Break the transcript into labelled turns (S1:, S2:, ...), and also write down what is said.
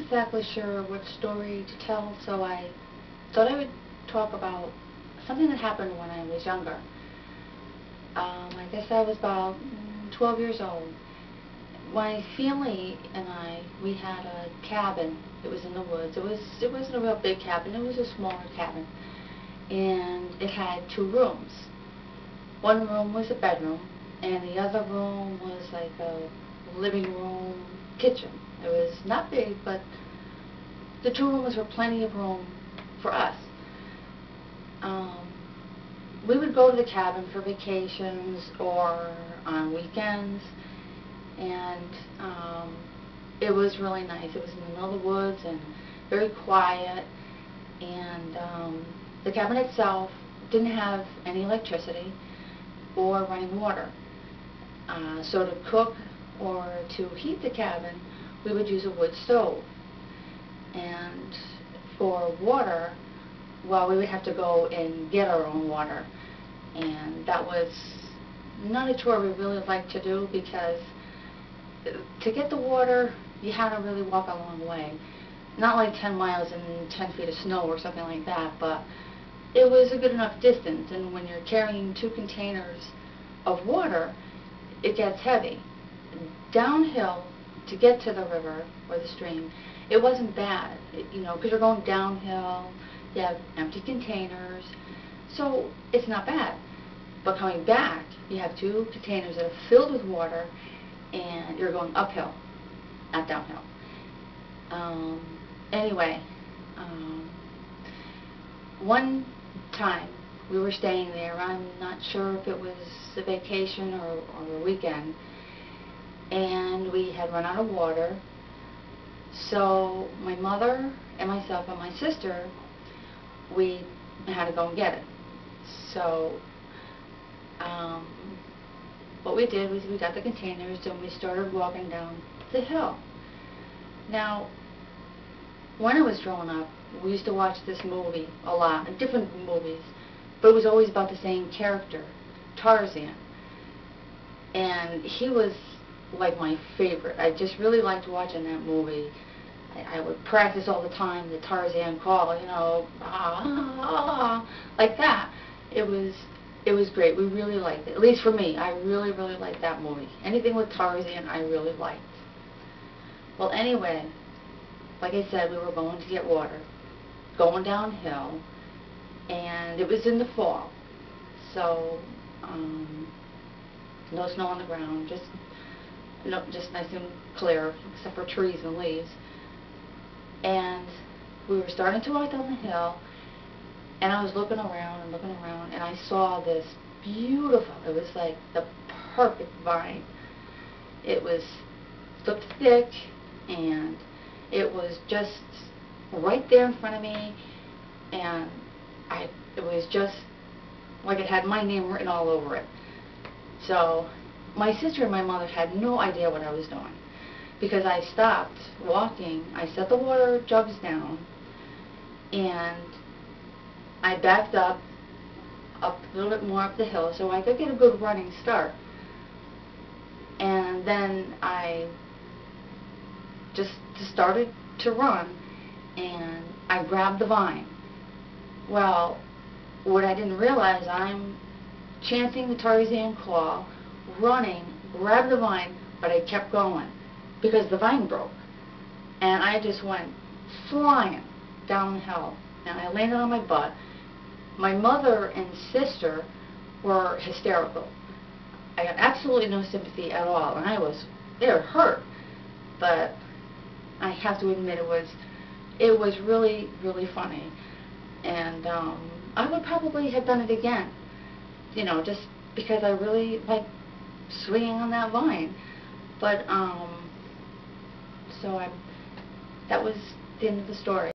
S1: exactly sure what story to tell, so I thought I would talk about something that happened when I was younger. I guess I was about 12 years old. My family and we had a cabin. It was in the woods. It wasn't a real big cabin. It was a smaller cabin, and it had two rooms. One room was a bedroom, and the other room was like a living room, kitchen. It was not big, but the two rooms were plenty of room for us. We would go to the cabin for vacations or on weekends, and it was really nice. It was in the middle of the woods and very quiet, and the cabin itself didn't have any electricity or running water. So to cook or to heat the cabin, we would use a wood stove. And for water, well, we would have to go and get our own water. And that was not a chore we really liked to do, because to get the water, you had to really walk a long way. Not like 10 miles and 10 feet of snow or something like that, but it was a good enough distance. And when you're carrying 2 containers of water, it gets heavy. Downhill to get to the river or the stream, it wasn't bad, because you're going downhill, you have empty containers, so it's not bad. But coming back, you have 2 containers that are filled with water, and you're going uphill, not downhill. Anyway, one time we were staying there. I'm not sure if it was a vacation or a weekend, and we had run out of water. So my mother and myself and my sister, we had to go and get it. So what we did was we got the containers and we started walking down the hill. Now, when I was growing up, we used to watch this movie a lot, different movies, but it was always about the same character, Tarzan. And he was like my favorite. I just really liked watching that movie. I would practice all the time the Tarzan call, like that. It was great. We really liked it. At least for me, I really, really liked that movie. Anything with Tarzan, I really liked. Well, anyway, like I said, we were going to get water, going downhill, and it was in the fall, so no snow on the ground, just nice and clear, except for trees and leaves. And we were starting to walk down the hill, and I was looking around, and I saw this beautiful, it was like the perfect vine. It looked thick, and it was just right there in front of me, and it was just like it had my name written all over it. So my sister and my mother had no idea what I was doing, because I stopped walking, I set the water jugs down, and I backed up a little bit more up the hill so I could get a good running start. And then I just started to run, and I grabbed the vine. Well, what I didn't realize, I'm chanting the Tarzan call, running, grabbed the vine, but I kept going because the vine broke. And I just went flying down the hill, and I landed on my butt. My mother and sister were hysterical. I got absolutely no sympathy at all, and they were hurt. But I have to admit, it was really, really funny. And I would probably have done it again, just because I really like swinging on that vine. But that was the end of the story.